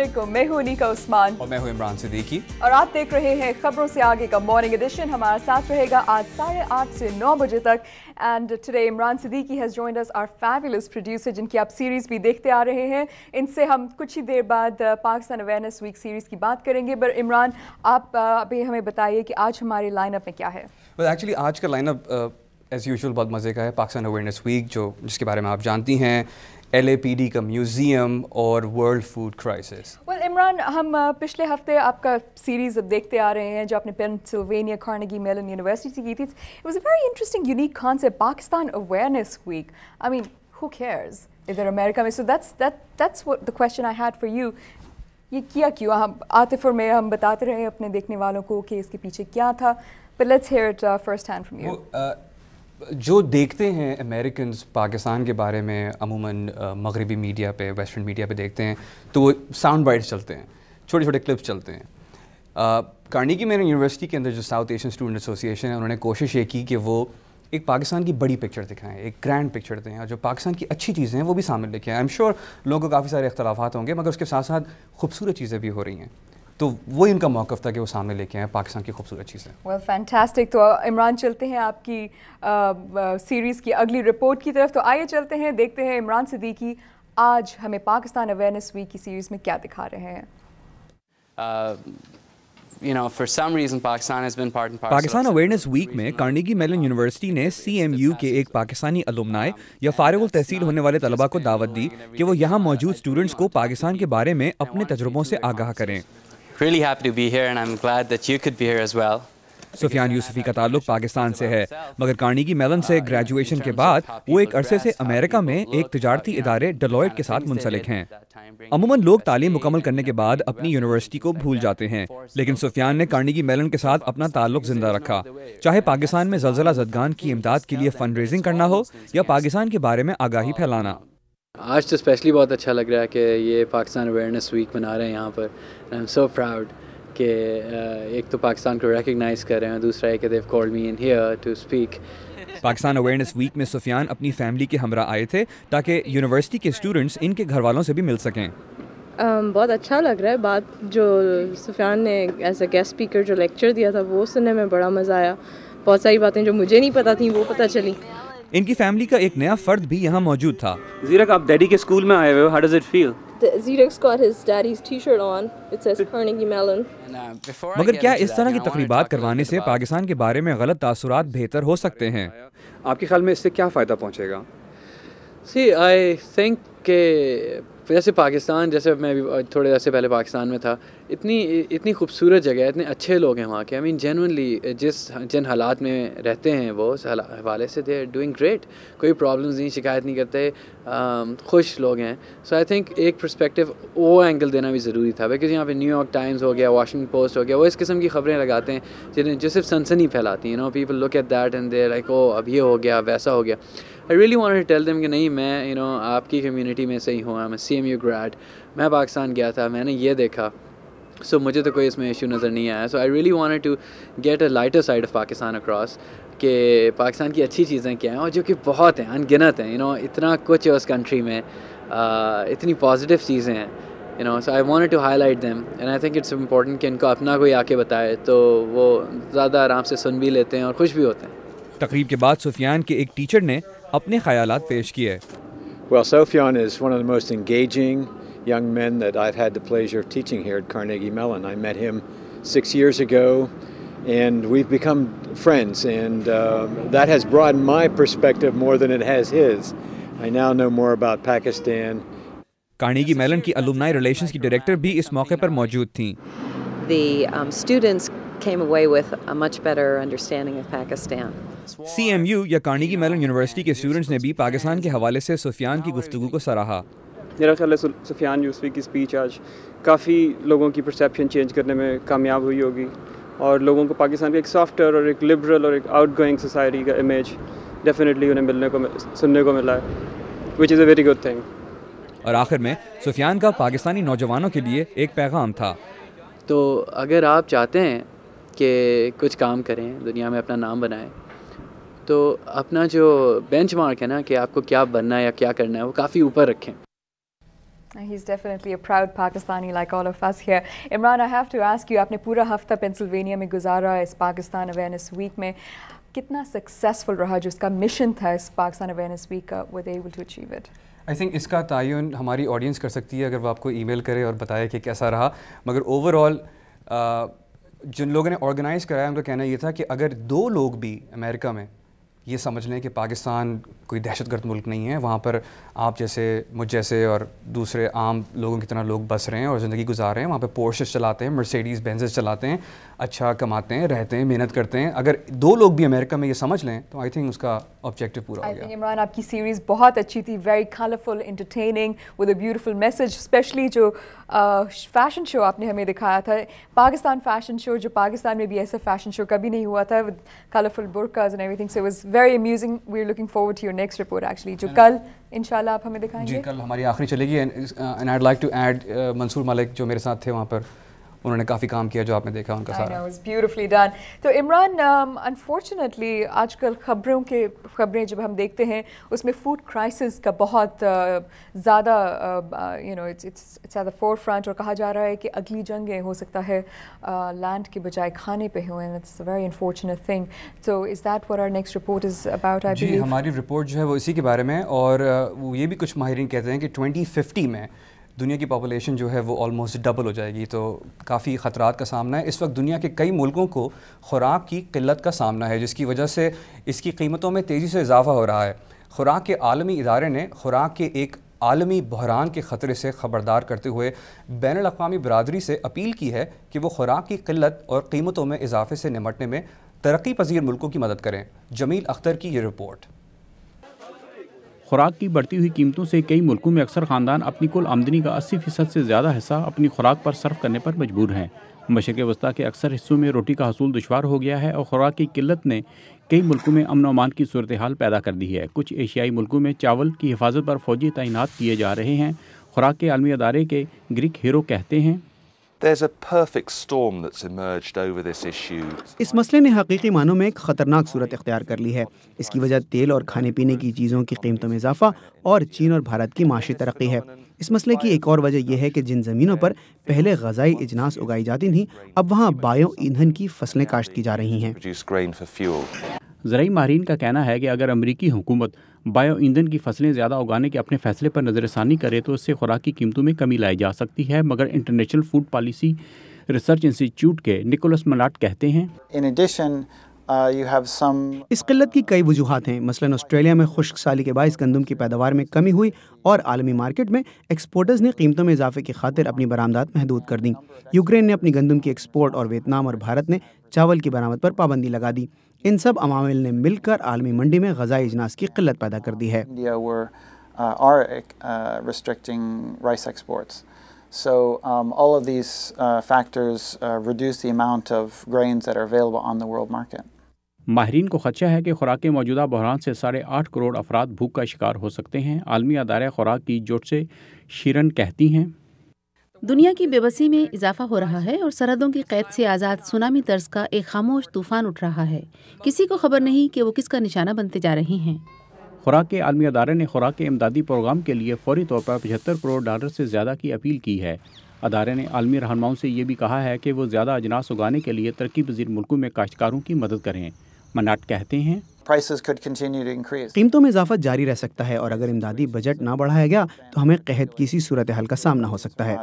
वालेकुम, मैं हूं अनीका उस्मान और मैं हूं इमरान सिद्दीकी और आप देख रहे हैं खबरों से आगे का मॉर्निंग एडिशन। हमारा साथ रहेगा आज 8:30 से 9 बजे तक। And today Imran Siddiqui has joined us our fabulous producer, जिनकी आप सीरीज़ भी देखते आ रहे हैं। इनसे हम कुछ ही देर बाद पाकिस्तान अवेयरनेस वीक सीरीज़ की बात करेंगे। पर इमरान, आप अभी हमें बताइए कि आज हमारे लाइनअप में क्या है। एक्चुअली आज का लाइनअप एज़ यूजुअल बहुत मज़े का है। पाकिस्तान अवेयरनेस वीक जिसके बारे में आप जानती हैं, LAPD का म्यूज़ियम और world food crisis. Well Imran, हम पिछले हफ्ते आपका सीरीज़ अब देखते आ रहे हैं जो आपने पेंसिल्वेनिया कार्नेगी मेलन यूनिवर्सिटी से की थी। It was a very interesting unique concept, Pakistan awareness week. I mean who cares इधर अमेरिका में। So that's what the question I had for you. ये किया क्यों? हम आतिफ और मैं हम बताते रहे अपने देखने वालों को कि इसके पीछे क्या था। But let's hear it first hand from you. जो देखते हैं अमेरिकन्स पाकिस्तान के बारे में अमूमन मगरबी मीडिया पे, वेस्टर्न मीडिया पे देखते हैं तो वो साउंड बाइट्स चलते हैं, छोटे छोटे क्लिप्स चलते हैं। कार्नेगी मेलन यूनिवर्सिटी के अंदर जो साउथ एशियन स्टूडेंट एसोसिएशन है, उन्होंने कोशिश ये की कि वो एक पाकिस्तान की बड़ी पिक्चर दिखाएं, एक ग्रैंड पिक्चर दें, और जो पाकिस्तान की अच्छी चीज़ें हैं वो भी सामने लेके आएँ। आई एम श्योर लोगों को काफ़ी सारे इख्तलाफात होंगे, मगर उसके साथ साथ खूबसूरत चीज़ें भी हो रही हैं। तो वो इनका मौक़िफ़ था कि वो सामने लेके आए पाकिस्तान की खूबसूरत चीज़ें। Well fantastic. तो इमरान, चलते हैं आपकी सीरीज़ की अगली रिपोर्ट की तरफ। तो आइए चलते हैं, देखते हैं इमरान सिद्दीकी आज हमें पाकिस्तान अवेयरनेस वीक की सीरीज़ में क्या दिखा रहे हैं। पाकिस्तान अवेयरनेस वीक में कार्नेगी मेलन यूनिवर्सिटी ने CMU के एक पाकिस्तानी अलुमनाई या फारिगुल तहसील होने वाले तलबा को दावत दी कि वो यहाँ मौजूद स्टूडेंट्स को पाकिस्तान के बारे में अपने तजुर्बों से आगाह करें। Really happy to be here and I'm glad that you could be here as well. Sufiyan Yusufi का ताल्लुक पाकिस्तान से है, मगर कार्नेगी मेलन से ग्रेजुएशन के बाद वो एक अरसे से अमेरिका में एक तिजारती इदारे डेलॉयट के साथ मुंसलिक हैं। अमूमन लोग तालीम मुकम्मल करने के बाद अपनी यूनिवर्सिटी को भूल जाते हैं, लेकिन सुफियान ने कार्नेगी मेलन के साथ अपना ताल्लुक जिंदा रखा, चाहे पाकिस्तान में ज़लज़ला ज़दगान की इमदाद के लिए फंड रेजिंग करना हो या पाकिस्तान के बारे में आगाही फैलाना। आज तो स्पेशली बहुत अच्छा लग रहा है कि ये पाकिस्तान अवेयरनेस वीक मना रहे हैं यहाँ पर। आई एम सो प्राउड कि एक तो पाकिस्तान को रिकग्नाइज कर रहे हैं, दूसरा है कि they called me in here to speak. Pakistan awareness week में सुफियान अपनी फैमिली के हमरा आए थे ताकि यूनिवर्सिटी के स्टूडेंट्स इनके घर वालों से भी मिल सकें। बहुत अच्छा लग रहा है। बात जो सुफियान ने एज अ गेस्ट स्पीकर जो लेक्चर दिया था वो सुनने में बड़ा मज़ा आया। बहुत सारी बातें जो मुझे नहीं पता थी वो पता चली। इनकी फैमिली का एक नया फर्द भी यहाँ मौजूद था। ज़ीरक, आप डैडी के स्कूल में आए हुए हो, how does it feel? Zirek's got his daddy's t-shirt on. It says Carnegie Mellon. मगर क्या इस तरह की तकरीबात करवाने से पाकिस्तान के बारे में गलत तासुरात बेहतर हो सकते हैं? आपके ख्याल में इससे क्या फ़ायदा पहुँचेगा? See, I think कि वैसे पाकिस्तान, जैसे मैं भी थोड़े अर्से पहले पाकिस्तान में था, इतनी खूबसूरत जगह है, इतने अच्छे लोग हैं वहाँ के। आई मीन जेन्युइनली जिन हालात में रहते हैं वो उस हवाले से दे आर डूइंग ग्रेट। कोई प्रॉब्लम्स नहीं, शिकायत नहीं करते, खुश लोग हैं। सो आई थिंक एक पर्सपेक्टिव वो एंगल देना भी ज़रूरी था, बिकॉज़ यहाँ पे न्यूयॉर्क टाइम्स हो गया, वाशिंगटन पोस्ट हो गया, वो इस किस्म की खबरें लगाते हैं जो सिर्फ सनसनी फैलाती हैं। People look at that and they like, oh अब ये हो गया, वैसा हो गया। I really wanted to tell them कि नहीं, मैं आपकी कम्युनिटी में से ही हूँ, I am a CMU grad, मैं पाकिस्तान गया था, मैंने ये देखा, सो मुझे तो कोई इसमें इशू नज़र नहीं आया। So I really wanted to get a lighter side of Pakistan across, कि पाकिस्तान की अच्छी चीज़ें क्या हैं और जो कि बहुत हैं, अनगिनत हैं। इतना कुछ है उस कंट्री में, इतनी पॉजिटिव चीज़ें हैं। So I wanted to highlight them and I think it's important कि इनको अपना कोई आके बताए तो वो ज़्यादा आराम से सुन भी लेते हैं और खुश भी होते हैं। तकरीब के बाद सुफियान के एक टीचर ने अपने ख्यालात पेश किए। Well, Sufyan is one of the most engaging young men that I've had the pleasure of teaching here at Carnegie Mellon. I met him 6 years ago, and we've become friends, and that has broadened my perspective more than it has his. I now know more about Pakistan. Carnegie Mellon की alumni relations की director भी इस मौके पर मौजूद थीं। The students came away with a much better understanding of Pakistan. CMU या Carnegie Mellon university के स्टूडेंट्स ने भी पाकिस्तान के हवाले से सुफियान की गुफ्तगू को सराहा। मेरा ख्याल है सुफियान यूसुफी की स्पीच आज काफ़ी लोगों की परसेप्शन चेंज करने में कामयाब हुई होगी, और लोगों को पाकिस्तान का एक सॉफ्टर और एक लिबरल और एक आउटगोइंग सोसाइटी का इमेज डेफिनेटली उन्हें सुनने को मिला है, which is a very good thing. और आखिर में सुफियान का पाकिस्तानी नौजवानों के लिए एक पैगाम था। तो अगर आप चाहते हैं कि कुछ काम करें, दुनिया में अपना नाम बनाएं, तो अपना जो बेंचमार्क है ना कि आपको क्या बनना है या क्या करना है, वो काफ़ी ऊपर रखें। He's definitely a proud Pakistani like all of us here. Imran, I have to ask you, आपने पूरा हफ्ता पेंसिल्वेनिया में गुजारा इस पाकिस्तान अवेयरनेस वीक में, कितना सक्सेसफुल रहा जो उसका मिशन था इस पाकिस्तान अवेयरनेस वीक का, were they able to achieve it? I think इसका तयन हमारी ऑडियंस कर सकती है अगर वो आपको ईमेल करे और बताए कि कैसा रहा, मगर ओवरऑल जिन लोगों ने ऑर्गेनाइज़ कराया उनका कहना ये था कि अगर 2 लोग भी अमेरिका में ये समझ लें कि पाकिस्तान कोई दहशतगर्द मुल्क नहीं है, वहाँ पर आप जैसे मुझ जैसे और दूसरे आम लोगों की तरह लोग बस रहे हैं और ज़िंदगी गुजार रहे हैं, वहाँ पे पोर्शेस चलाते हैं, मर्सिडीज़ बेंजेस चलाते हैं, अच्छा कमाते हैं, रहते हैं, मेहनत करते हैं, अगर 2 लोग भी अमेरिका में ये समझ लें तो आई थिंक उसका ऑब्जेक्टिव पूरा हो गया। इमरान, आपकी सीरीज़ बहुत अच्छी थी, very colourful, entertaining, with a beautiful message, specially जो फ़ैशन शो आपने हमें दिखाया था, पाकिस्तान फ़ैशन शो, जो पाकिस्तान में भी ऐसा फ़ैशन शो कभी नहीं हुआ था, with colourful burqas and everything, so it was very amusing. We are looking forward to your next report actually, जो कल इंशाल्लाह आप हमें दिखाएंगे। जी, कल हमारी आखिरी चलेगी and I would like to add Mansoor Malik जो मेरे साथ थे वहाँ पर, उन्होंने काफ़ी काम किया जो आपने देखा उनका सारा। I know, it's beautifully done. तो इमरान, unfortunately आजकल खबरें जब हम देखते हैं उसमें फूड क्राइसिस का बहुत ज़्यादा it's at the forefront, और कहा जा रहा है कि अगली जंगें हो सकता है लैंड के बजाय खाने पे हो, and it's a very unfortunate thing. So is that what our next report is about, I believe? जी, हमारी रिपोर्ट जो है वो इसी के बारे में, और वो ये भी कुछ माहिरीन कहते हैं कि 2050 में दुनिया की पॉपुलेशन जो है वो ऑलमोस्ट डबल हो जाएगी, तो काफ़ी ख़तरात का सामना है। इस वक्त दुनिया के कई मुल्कों को खुराक की किल्लत का सामना है, जिसकी वजह से इसकी कीमतों में तेज़ी से इजाफ़ा हो रहा है। खुराक के आलमी इदारे ने खुराक के एक आलमी बहरान के ख़तरे से ख़बरदार करते हुए बैनुल-अक़वामी बरादरी से अपील की है कि वो खुराक की किल्लत और कीमतों में इजाफ़े से निमटने में तरक्की पजीर मुल्कों की मदद करें। जमील अख्तर की ये रिपोर्ट। खुराक की बढ़ती हुई कीमतों से कई मुल्कों में अक्सर ख़ानदान अपनी कुल आमदनी का 80% से ज़्यादा हिस्सा अपनी खुराक पर सर्फ करने पर मजबूर हैं। मशरक़ वस्ता के अक्सर हिस्सों में रोटी का हसूल दुश्वार हो गया है और खुराक की किल्लत ने कई मुल्कों में अमन अमान की सूरत हाल पैदा कर दी है। कुछ एशियाई मुल्कों में चावल की हिफाजत पर फ़ौजी तैनात किए जा रहे हैं। खुराक के आलमी अदारे के ग्रीक हीरो कहते हैं, There's a perfect storm that's emerged over this issue. इस मसले ने हकीकी मानों में एक ख़तरनाक सूरत इख्तियार कर ली है। इसकी वजह तेल और खाने पीने की चीज़ों की कीमतों में इजाफा और चीन और भारत की माशी तरक्की है। इस मसले की एक और वजह यह है कि जिन ज़मीनों पर पहले ग़ज़ाई इजनास उगाई जाती थीं, अब वहाँ बायो ईंधन की फसलें काश्त की जा रही हैं। ज़राई माहिरीन का कहना है कि अगर अमरीकी हुकूमत बायो ईंधन की फसलें ज़्यादा उगाने के अपने फ़ैसले पर नज़रसानी करे तो इससे खुराक की कीमतों में कमी लाई जा सकती है, मगर international food policy research institute के निकोलस मलाट कहते हैं, इस किल्लत की कई वजूहात हैं। मसलन ऑस्ट्रेलिया में खुश्क साली के बायस गंदम की पैदावार में कमी हुई और आलमी मार्केट में एक्सपोर्टर्स ने कीमतों में इजाफे की खातिर अपनी बरामदात महदूद कर दी। यूक्रेन ने अपनी गंदम की एक्सपोर्ट और वियतनाम और भारत ने चावल की बरामद पर पाबंदी लगा दी। इन सब अवामिल ने मिलकर आलमी मंडी में ग़ज़ाई इजनास की किल्लत पैदा कर दी है। So all of these factors reduce the amount of grains that are available on the world market. माहिरीन को खदशा है कि खुराक के मौजूदा बहरान से 8.5 करोड़ अफराद भूख का शिकार हो सकते हैं। आलमी अदारे खुराक की जोट से शीरन कहती हैं, दुनिया की बेबसी में इजाफा हो रहा है और सरहदों की कैद से आज़ाद सुनामी तर्ज का एक खामोश तूफान उठ रहा है। किसी को खबर नहीं कि वो किसका निशाना बनते जा रही हैं। खुराक के आलमी अदारे ने खुराक के इमदादी प्रोग्राम के लिए फौरी तौर पर $75 करोड़ से ज़्यादा की अपील की है। अदारे ने आलमी रहनुमाओं से ये भी कहा है कि वो ज़्यादा अजनास उगाने के लिए तरक्की पजीर मुल्कों में काश्तकारों की मदद करें। मनाट कहते हैं, कीमतों में इजाफा जारी रह सकता है और अगर इमदादी बजट ना बढ़ाया गया तो हमें कहत की सी सूरत हाल का सामना हो सकता है।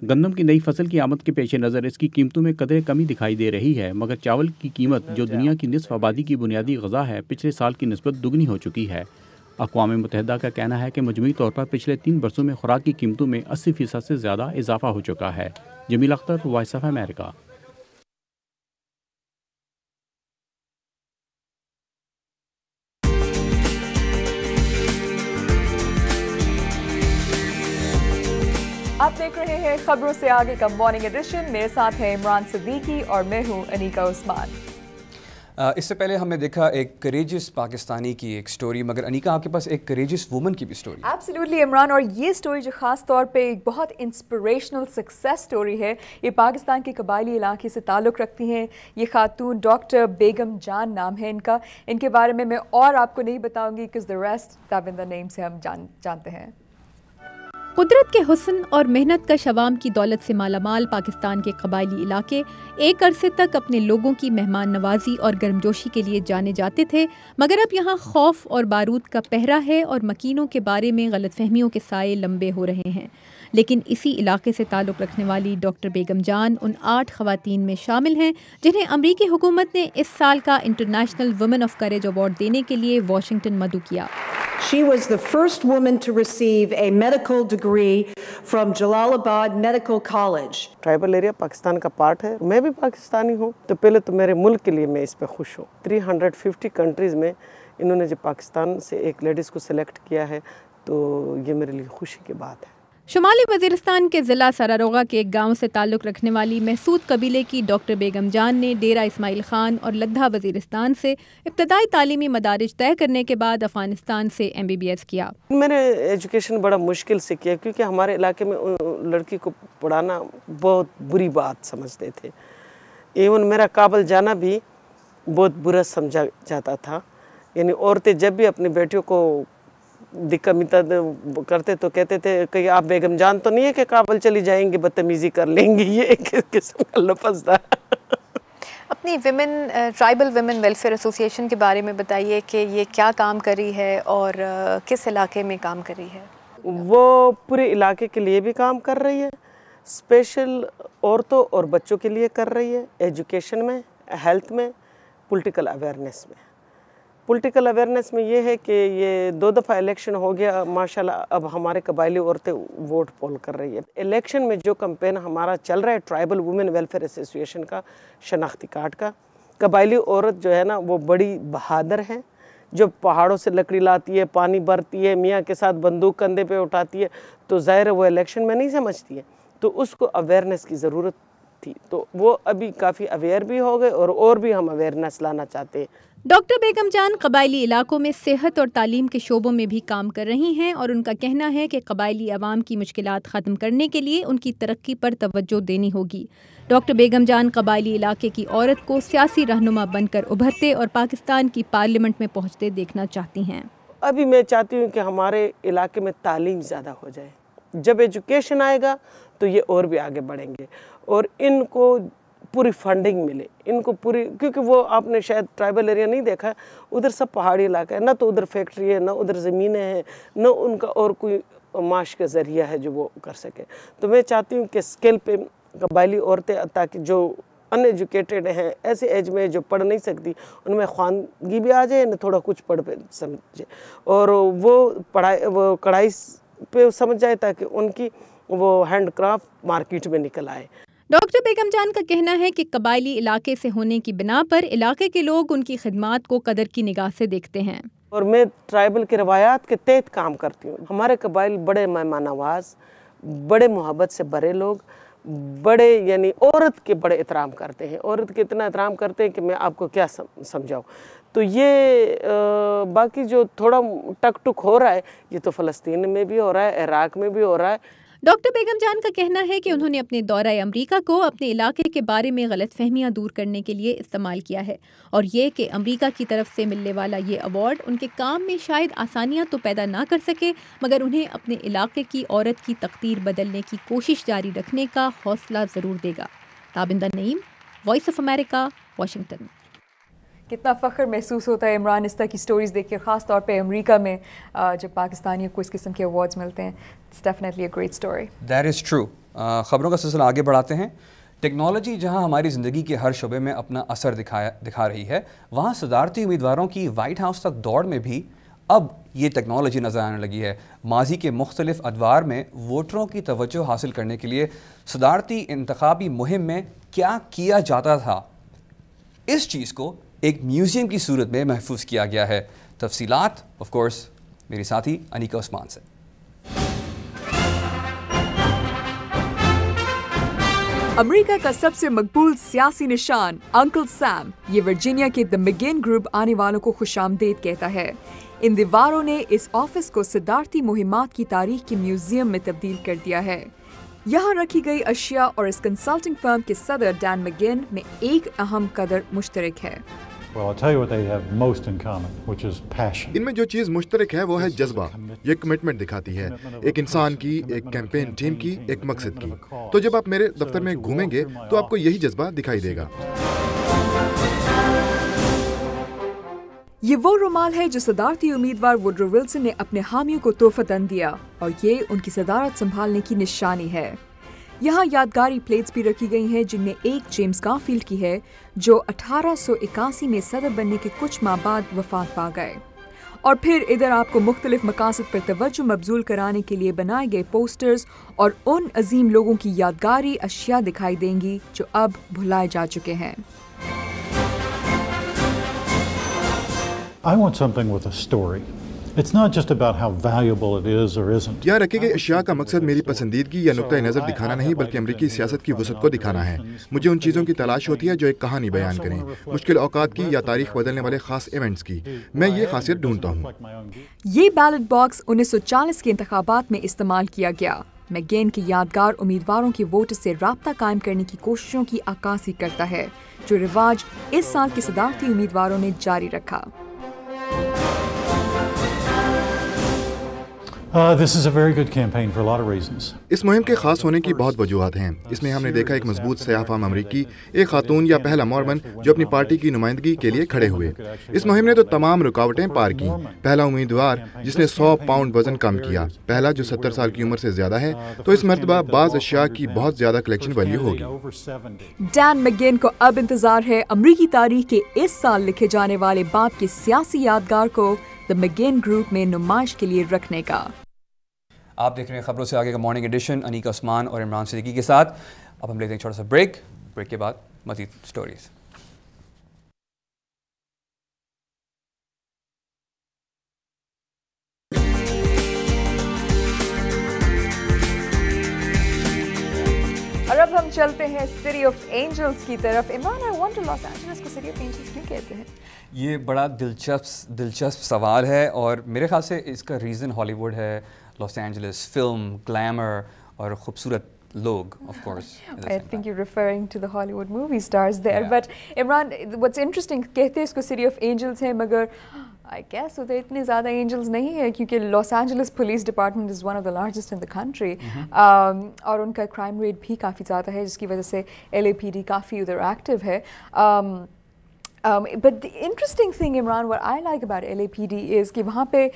गंदम की नई फसल की आमद के पेश नज़र इसकी कीमतों में कदरे कमी दिखाई दे रही है, मगर चावल की कीमत जो दुनिया की निस्फ आबादी की बुनियादी ग़ज़ा है पिछले साल की निस्बत दुगनी हो चुकी है। अक़वाम मुत्तहिदा का कहना है कि मजमूई तौर पर पिछले 3 बरसों में खुराक की कीमतों में 80% से ज़्यादा इजाफा हो चुका है। Jameel Akhtar, voice of America. आप देख रहे हैं खबरों से आगे का मॉर्निंग एडिशन। मेरे साथ है इमरान सिद्दीकी और मैं हूं अनीका उस्मान। इससे पहले हमने देखा एक करेजियस पाकिस्तानी की एक स्टोरी, मगर अनीका आपके पास एक करेजियस वुमन की भी स्टोरी। एब्सोल्युटली इमरान, और ये स्टोरी जो ख़ास तौर पे एक बहुत इंस्पिरेशनल सक्सेस स्टोरी है। ये पाकिस्तान के कबायली इलाके से ताल्लुक़ रखती हैं। ये खातून डॉक्टर बेगम जान नाम है इनका। इनके बारे में मैं और आपको नहीं बताऊँगी बिकॉज़ द रेस्ट तब इन द नेम से हम जानते हैं। قدرت کے حسن اور محنت کش عوام کی دولت سے مالا مال پاکستان کے قبائلی علاقے ایک عرصے تک اپنے لوگوں کی مہمان نوازی اور گرمجوشی کے لیے جانے جاتے تھے، مگر اب یہاں خوف اور بارود کا پہرا ہے اور مکینوں کے بارے میں غلط فہمیوں کے سائے لمبے ہو رہے ہیں۔ لیکن اسی علاقے سے تعلق رکھنے والی ڈاکٹر بیگم جان ان 8 خواتین میں شامل ہیں جنہیں امریکی حکومت نے اس سال کا international women of courage award دینے کے لیے واشنگٹن مدعو کیا۔ She was the first woman to receive a medical degree from Jalalabad Medical College. Tribal area Pakistan کا پارٹ ہے، میں بھی پاکستانی ہوں، تو پہلے تو میرے ملک کے لیے میں اس پہ خوش ہوں۔ 350 کنٹریز میں انہوں نے جو پاکستان سے ایک لیڈیز کو سلیکٹ کیا ہے تو یہ میرے لیے خوشی کی بات ہے۔ شمالی وزیرستان کے ضلع سراروغہ کے ایک گاؤں سے تعلق رکھنے والی محسود قبیلے کی ڈاکٹر بیگم جان نے ڈیرہ اسماعیل خان اور لدھا وزیرستان سے ابتدائی تعلیمی مدارج طے کرنے کے بعد افغانستان سے MBBS کیا۔ میں نے ایجوکیشن بڑا مشکل سے کیا کیونکہ ہمارے علاقے میں لڑکی کو پڑھانا بہت بری بات سمجھتے تھے، ایون میرا کابل جانا بھی بہت برا سمجھا جاتا تھا، یعنی عورتیں جب بھی اپنی بیٹیوں کو دکا متا کرتے تو کہتے تھے کہ آپ بیگم جان تو نہیں ہے کہ کابل چلی جائیں گے بدتمیزی کر لیں گی، یہ ایک قسم کا لفظ تھا۔ اپنی ٹرائبل ویمن ویلفیئر ایسوسیشن کے بارے میں بتائیے کہ یہ کیا کام کر رہی ہے اور کس علاقے میں کام کر رہی ہے؟ وہ پورے علاقے کے لیے بھی کام کر رہی ہے، اسپیشل عورتوں اور بچوں کے لیے کر رہی ہے، ایجوکیشن میں، ہیلتھ میں، پولیٹیکل اویئرنیس میں۔ پولیٹیکل اویئرنیس میں یہ ہے کہ یہ 2 دفعہ الیکشن ہو گیا، ماشاءاللہ اب ہمارے قبائلی عورتیں ووٹ پول کر رہی ہے۔ الیکشن میں جو کمپین ہمارا چل رہا ہے ٹرائبل وومن ویلفیئر ایسوسیشن کا، شناختی کارڈ کا، قبائلی عورت جو ہے نا وہ بڑی بہادر ہے، جو پہاڑوں سے لکڑی لاتی ہے، پانی بھرتی ہے، میاں کے ساتھ بندوق کندھے پہ اٹھاتی ہے، تو ظاہر ہے وہ الیکشن میں نہیں سمجھتی ہے، تو اس کو اویئرنیس کی ضرورت تھی، تو وہ ابھی کافی اویئر بھی ہو گئے اور بھی ہم اویئرنیس لانا چاہتے ہیں۔ ڈاکٹر بیگم جان قبائلی علاقوں میں صحت اور تعلیم کے شعبوں میں بھی کام کر رہی ہیں اور ان کا کہنا ہے کہ قبائلی عوام کی مشکلات ختم کرنے کے لیے ان کی ترقی پر توجہ دینی ہوگی۔ ڈاکٹر بیگم جان قبائلی علاقے کی عورت کو سیاسی رہنما بن کر ابھرتے اور پاکستان کی پارلیمنٹ میں پہنچتے دیکھنا چاہتی ہیں۔ ابھی میں چاہتی ہوں کہ ہمارے علاقے میں تعلیم زیادہ ہو جائے، جب ایجوکیشن آئے گا تو یہ اور بھی آگے بڑھیں گے اور ان کو پوری فنڈنگ ملے، ان کو پوری، کیونکہ وہ آپ نے شاید ٹرائبل ایریا نہیں دیکھا، ادھر سب پہاڑی علاقہ ہے، نہ تو ادھر فیکٹری ہے، نہ ادھر زمینیں ہیں، نہ ان کا اور کوئی معاش کا ذریعہ ہے جو وہ کر سکے۔ تو میں چاہتی ہوں کہ اسکل پہ قبائلی عورتیں تاکہ جو ان ایجوکیٹڈ ہیں، ایسے ایج میں جو پڑھ نہیں سکتی، ان میں خواندگی بھی آ جائے، نہ تھوڑا کچھ پڑھ پہ سمجھے اور وہ کڑھائی پہ سمجھ جائے تاکہ ان کی وہ ہینڈ کرافٹ مارکیٹ میں نکل آئے۔ ڈاکٹر بیگم جان کا کہنا ہے کہ قبائلی علاقے سے ہونے کی بنا پر علاقے کے لوگ ان کی خدمات کو قدر کی نگاہ سے دیکھتے ہیں۔ اور میں ٹرائبل کے روایات کے تحت کام کرتی ہوں۔ ہمارے قبائل بڑے مہمان نواز، بڑے محبت سے بڑے لوگ، بڑے یعنی عورت کے بڑے احترام کرتے ہیں، عورت کے اتنا احترام کرتے ہیں کہ میں آپ کو کیا سمجھاؤں۔ تو یہ باقی جو تھوڑا ٹک ٹک ہو رہا ہے یہ تو فلسطین میں بھی ہو رہا ہے، عراق میں بھی ہو رہا ہے۔ ڈاکٹر بیگم جان کا کہنا ہے کہ انہوں نے اپنے دورہ امریکہ کو اپنے علاقے کے بارے میں غلط فہمیاں دور کرنے کے لیے استعمال کیا ہے اور یہ کہ امریکہ کی طرف سے ملنے والا یہ ایوارڈ ان کے کام میں شاید آسانیاں تو پیدا نہ کر سکے مگر انہیں اپنے علاقے کی عورت کی تقدیر بدلنے کی کوشش جاری رکھنے کا حوصلہ ضرور دے گا۔ تابندہ نعیم، وائس آف امریکہ، واشنگٹن۔ کتنا فخر محسوس ہوتا ہے عمران اس طرح کی سٹوریز دیکھ کے، خاص طور پہ امریکہ میں جب پاکستانیوں کو اس قسم کے ایوارڈز ملتے ہیں۔ It's definitely a great story. That is true. خبروں کا سلسلہ آگے بڑھاتے ہیں۔ ٹیکنالوجی جہاں ہماری زندگی کے ہر شعبے میں اپنا اثر دکھا رہی ہے، وہاں صدارتی امیدواروں کی وائٹ ہاؤس تک دوڑ میں بھی اب یہ ٹیکنالوجی نظر آنے لگی ہے۔ ماضی کے مختلف ادوار میں ووٹروں کی توجہ حاصل کرنے کے لیے صدارتی انتخابی مہم میں کیا کیا جاتا تھا، اس چیز کو ایک میوزیم کی صورت میں محفوظ کیا گیا ہے۔ تفصیلات آف کورس میری ساتھی انیکا عثمان سے۔ امریکہ کا سب سے مقبول سیاسی نشان انکل سیم، یہ ورجینیا کے دی مگن گروپ آنے والوں کو خوش آمدید کہتا ہے۔ ان دیواروں نے اس آفس کو صدارتی مہمات کی تاریخ کے میوزیم میں تبدیل کر دیا ہے۔ یہاں رکھی گئی اشیاء اور اس کنسلٹنگ فرم کے صدر ڈین مگن میں ایک اہم قدر مشترک ہے۔ Well, I'll tell you what they have most in common, which is passion. इनमें जो चीज़ मुश्तरक है वो है जज्बा। ये कमिटमेंट दिखाती है एक इंसान की, एक कैंपेन टीम की, एक मकसद की। तो जब आप मेरे दफ्तर में घूमेंगे तो आपको यही जज्बा दिखाई देगा। ये वो रुमाल है जो सदारती उम्मीदवार वुडरो विल्सन ने अपने हामियों को तोहफतन दिया और ये उनकी सदारत संभालने की निशानी है। यहाँ यादगारी प्लेट्स भी रखी गई हैं जिनमें एक जेम्स गारफील्ड की है जो 1881 में सदर बनने के कुछ माह बाद वफात पा गए। और फिर इधर आपको मुख्तलिफ मकासद पर तवज्जो मबजूल कराने के लिए बनाए गए पोस्टर्स और उन अजीम लोगों की यादगारी अशिया दिखाई देंगी जो अब भुलाए जा चुके हैं। I want something with a story. It's not just about how valuable it is or isn't. यहाँ रखे गए अशिया का मकसद मेरी पसंदीदगी या नुक्ता नज़र दिखाना नहीं बल्कि अमरीकी सियासत की वसअत को दिखाना है। मुझे उन चीज़ों की तलाश होती है जो एक कहानी बयान करें, मुश्किल औकात की या तारीख बदलने वाले खास इवेंट्स की। मैं ये खासियत ढूंढता हूँ। ये बैलेट बॉक्स 1940 के इंतखाबात में इस्तेमाल किया गया। मैगेन के यादगार उम्मीदवारों की वोट से राब्ता कायम करने की कोशिशों की अक्कासी करता है जो रिवाज इस साल के सदारती उम्मीदवारों ने जारी रखा। This is a very good campaign for a lot of reasons. इस मुहिम के खास होने की बहुत वजूहात हैं। इसमें हमने देखा एक मजबूत सयाफाम अमरीकी, एक खातून या पहला मॉर्मन जो अपनी पार्टी की नुमाइंदगी के लिए खड़े हुए। इस मुहिम ने तो तमाम रुकावटें पार की। पहला उम्मीदवार जिसने 100 पाउंड वजन कम किया, पहला जो 70 साल की उम्र से ज्यादा है, तो इस मरतबा बाज अशिया की बहुत ज्यादा कलेक्शन वैल्यू होगी। डैन मैगेन को अब इंतजार है अमरीकी तारीख के इस साल लिखे जाने वाले बाप के सियासी यादगार को द मैगेन ग्रुप में नुमाइश के लिए रखने का। आप देख रहे हैं खबरों से आगे का मॉर्निंग एडिशन अनीका उस्मान और इमरान सिद्दीकी के साथ। अब हम लेते हैं छोटा सा ब्रेक के बाद मज़ीद स्टोरीज। और अब हम चलते हैं सिटी ऑफ एंजल्स की तरफ। Imran, I want to Los Angeles को सिटी ऑफ एंजल्स क्यों कहते हैं? ये बड़ा दिलचस्प सवाल है और मेरे ख्याल से इसका रीज़न हॉलीवुड है, लॉस एंजल्स, फिल्म, ग्लैमर और खूबसूरत लोग, of course. I think you're referring to the Hollywood movie stars there. Yeah. But Imran, what's interesting, कहते हैं इसको City of Angels है, मगर I guess उधर इतने ज़्यादा angels नहीं है क्योंकि Los Angeles Police Department is one of the largest in the country. और उनका crime rate भी काफ़ी ज़्यादा है जिसकी वजह से LAPD काफ़ी उधर active है. But the interesting thing, Imran, what I like about LAPD is कि वहाँ पे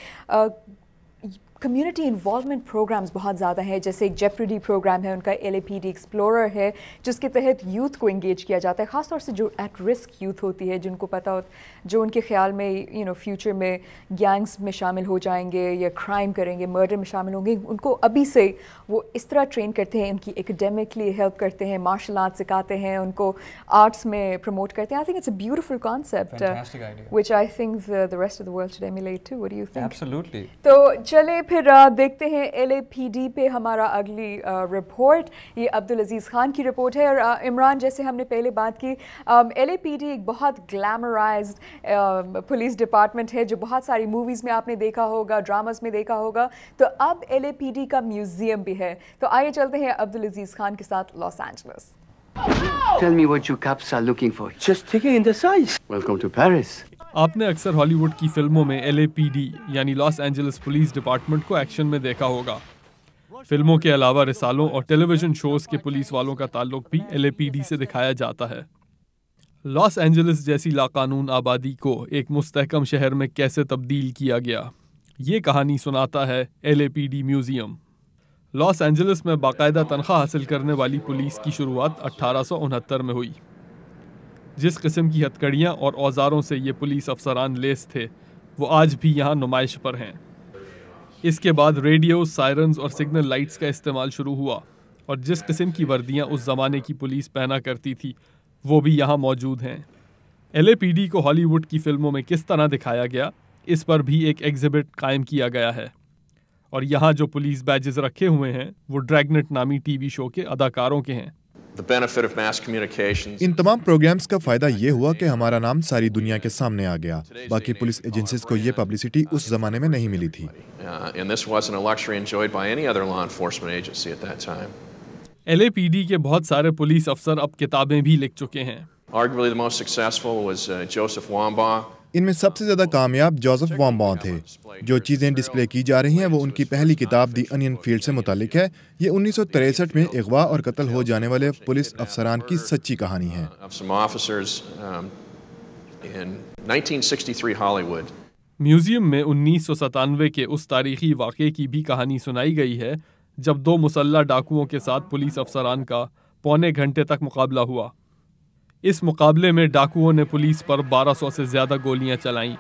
कम्युनिटी इन्वॉल्वमेंट प्रोग्राम्स बहुत ज़्यादा है। जैसे एक जेपरिडी प्रोग्राम है उनका, LAPD एक्सप्लोरर है, जिसके तहत यूथ को इंगेज किया जाता है, ख़ासतौर से जो एट रिस्क यूथ होती है, जिनको पता हो, जो उनके ख्याल में फ्यूचर में गैंग्स में शामिल हो जाएंगे या क्राइम करेंगे, मर्डर में शामिल होंगे, उनको अभी से वो इस तरह ट्रेन करते हैं, उनकी एकेडमिकली हेल्प करते हैं, मार्शल आर्ट सिखाते हैं, उनको आर्ट्स में प्रमोट करते हैं। I think it's a beautiful concept which I think the rest of the world should emulate too. What do you think? Absolutely. तो चले फिर देखते हैं LAPD पे हमारा अगली रिपोर्ट। ये अब्दुल अजीज़ खान की रिपोर्ट है। और इमरान, जैसे हमने पहले बात की, LAPD एक बहुत ग्लैमराइज्ड पुलिस डिपार्टमेंट है जो बहुत सारी मूवीज़ में आपने देखा होगा, ड्रामास में देखा होगा। तो अब LAPD का म्यूज़ियम भी है। तो आइए चलते हैं अब्दुल अजीज़ खान के साथ Los Angeles. Tell me what you cops are looking for. Just taking in the size. Welcome to Paris. आपने अक्सर हॉलीवुड की फिल्मों में LAPD यानी लॉस एंजलिस पुलिस डिपार्टमेंट को एक्शन में देखा होगा। फिल्मों के अलावा रिसालों और टेलीविजन शोज के पुलिस वालों का ताल्लुक भी LAPD से दिखाया जाता है। लॉस एंजलिस जैसी लाकानून आबादी को एक मुस्तहकम शहर में कैसे तब्दील किया गया, ये कहानी सुनाता है LAPD म्यूज़ियम। लॉस एंजलिस में बाकायदा तनख्वाह हासिल करने वाली पुलिस की शुरुआत 1869 में हुई। जिस किस्म की हथकड़ियाँ और औजारों से ये पुलिस अफसरान लेस थे वो आज भी यहाँ नुमाइश पर हैं। इसके बाद रेडियो, सायरन्स और सिग्नल लाइट्स का इस्तेमाल शुरू हुआ और जिस किस्म की वर्दियाँ उस ज़माने की पुलिस पहना करती थी वो भी यहाँ मौजूद हैं। LAPD को हॉलीवुड की फिल्मों में किस तरह दिखाया गया, इस पर भी एक एग्जिबिट कायम किया गया है। और यहाँ जो पुलिस बैजेस रखे हुए हैं वो ड्रैगनेट नामी TV शो के अदाकारों के हैं। इन तमाम प्रोग्राम्स का फायदा ये हुआ कि हमारा नाम सारी दुनिया के सामने आ गया। बाकी पुलिस एजेंसीज को ये पब्लिसिटी उस जमाने में नहीं मिली थी। LAPD के बहुत सारे पुलिस अफसर अब किताबें भी लिख चुके हैं। Arguably the most successful was Joseph Wambaugh. इनमें सबसे ज़्यादा कामयाब जोसेफ वॉम्बाugh थे। जो चीज़ें डिस्प्ले की जा रही हैं वो उनकी पहली किताब दी अनियन फील्ड से मुतालिक है। ये 1963 में अगवा और कत्ल हो जाने वाले पुलिस अफसरान की सच्ची कहानी है। म्यूजियम में 1997 के उस तारीखी वाक़े की भी कहानी सुनाई गई है जब 2 मुसल्लह डाकुओं के साथ पुलिस अफसरान का पौने घंटे तक मुकाबला हुआ। इस मुकाबले में डाकुओं ने पुलिस पर 1200 से ज़्यादा गोलियां चलाईं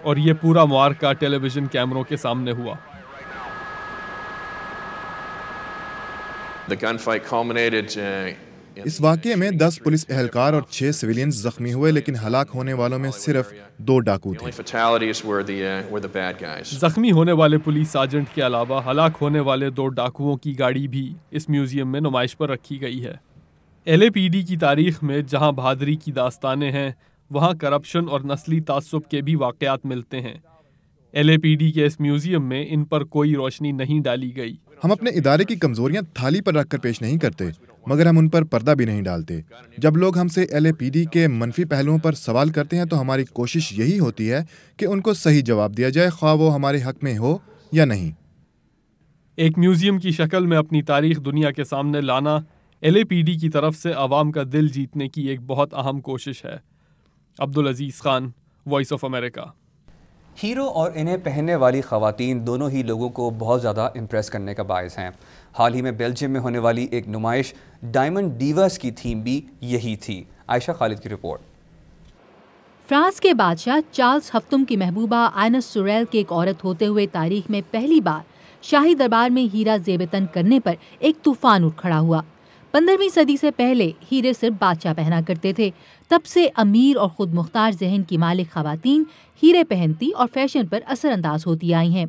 और ये पूरा मुआरका टेलीविज़न कैमरों के सामने हुआ। इस वाक़ये में 10 पुलिस एहलकार और 6 सिविलियंस जख्मी हुए, लेकिन हलाक होने वालों में सिर्फ 2 डाकू थे। जख्मी होने वाले पुलिस सार्जेंट के अलावा हलाक होने वाले 2 डाकुओं की गाड़ी भी इस म्यूज़ियम में नुमाइश पर रखी गई है। LAPD की तारीख में जहां बहादुरी की दास्तानें हैं, वहां करप्शन और नस्ली तासुब के भी वाक़यात मिलते हैं। LAPD के इस म्यूज़ियम में इन पर कोई रोशनी नहीं डाली गई। हम अपने इदारे की कमजोरियां थाली पर रखकर पेश नहीं करते, मगर हम उन पर पर्दा भी नहीं डालते। जब लोग हमसे LAPD के मनफी पहलुओं पर सवाल करते हैं तो हमारी कोशिश यही होती है कि उनको सही जवाब दिया जाए, ख्वाह वो हमारे हक में हो या नहीं। एक म्यूज़ियम की शक्ल में अपनी तारीख दुनिया के सामने लाना LAPD की तरफ से आवाम का दिल जीतने की एक बहुत अहम कोशिश है। Abdul Aziz Khan, Voice of America. Hero और इन्हें पहनने वाली ख़वातीन दोनों ही लोगों को बहुत ज़्यादा इम्प्रेस करने का बायस हैं। हाल ही में बेल्जियम में होने वाली एक नुमाइश डायमंड डीवर्स की थीम भी यही थी। आयशा खालिद की रिपोर्ट। फ्रांस के बादशाह चार्ल्स हफ्तुम की महबूबा आइनस सुरैल की एक औरत होते हुए तारीख में पहली बार शाही दरबार में हीरा ज़ेबतन करने पर एक तूफान उठ खड़ा हुआ। 15वीं सदी से पहले हीरे सिर्फ बादशाह पहना करते थे। तब से अमीर और खुद मुख्तार जहन की मालिक ख़वातीन हीरे पहनती और फैशन पर असरअंदाज होती आई हैं।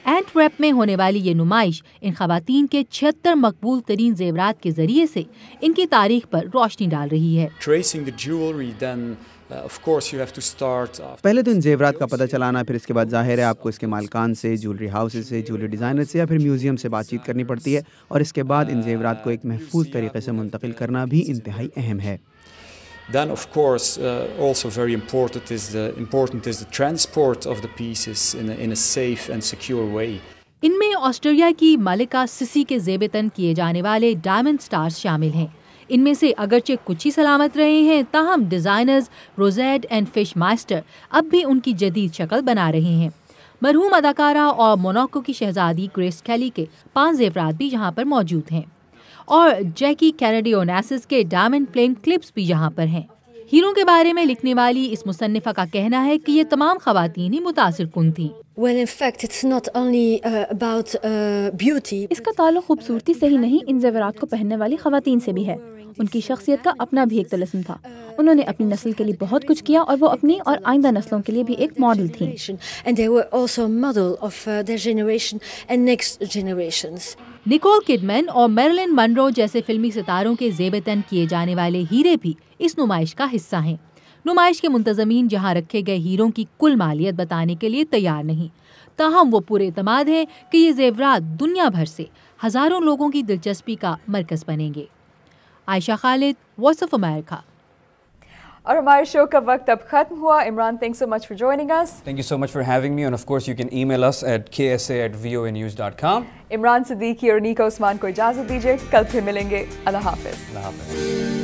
एंटवर्प में होने वाली ये नुमाइश इन ख़वातीन के 76 मकबूल तरीन जेवरात के ज़रिए से इनकी तारीख पर रोशनी डाल रही है। पहले तो इन जेवरात का पता चलाना, फिर इसके बाद जाहिर है आपको इसके मालकान से, ज्वेलरी हाउसेज से, ज्वेलरी डिज़ाइनर से या फिर म्यूज़ियम से बातचीत करनी पड़ती है, और इसके बाद इन जेवरात को एक महफूज तरीके से मुंतकिल करना भी इंतहाई अहम है। Then, of course, also very important is the transport of the pieces in a safe and secure way. इनमें ऑस्ट्रेलिया की मलिका सिसी के ज़ेबतन किए जाने वाले डायमंड स्टार्स शामिल हैं। इनमें से अगरचे कुछ ही सलामत रहे हैं, ताहम डिज़ाइनर्स रोजेट एंड फिश मास्टर अब भी उनकी जदीद शक्ल बना रहे हैं। मरहूम अदाकारा और मोनाको की शहजादी ग्रेस कैली के 5 ज़ेवरात भी यहाँ पर मौजूद हैं, और जैकी कैनेडी ओनेसिस के डायमंड फ्लेम क्लिप्स भी यहाँ पर हैं। हीरों के बारे में लिखने वाली इस मुसन्निफ़ा का कहना है कि ये तमाम ख़वातीन ही मुतासिर कुन थीं। Well, in fact, it's not only about beauty. इसका ताल्लुक खूबसूरती से ही नहीं, इन ज़ेवरात को पहनने वाली ख़वातीन से भी है। उनकी शख्सियत का अपना भी एक तलस्म था। उन्होंने अपनी नस्ल के लिए बहुत कुछ किया और वो अपनी और आइंदा नस्लों के लिए भी एक मॉडल थी। And they were also a model of their generation and next generations. Nicole Kidman और मैरिलिन मनरो जैसे फिल्मी सितारों के ज़ेबतन किए जाने वाले हीरे भी इस नुमाइश का हिस्सा हैं। नुमाइश के मुंतज़मीन जहां रखे गए हीरों की कुल मालियत बताने के लिए तैयार नहीं, ताहम वो पूरे एतमाद है कि ये ज़ेवरात दुनिया भर से हज़ारों लोगों की दिलचस्पी का मरकज़ बनेंगे। Ayesha Khalid, voice of America. और हमारे शो का वक्त अब खत्म हुआ। Imran, thanks so much for joining us. Thank you so much for having me, and of course you can email us at ksa@voanews.com. Imran Siddiqui और नीका उस्मान को इजाज़त दीजिए, कल फिर मिलेंगे। अल्लाह हाफ़िज़।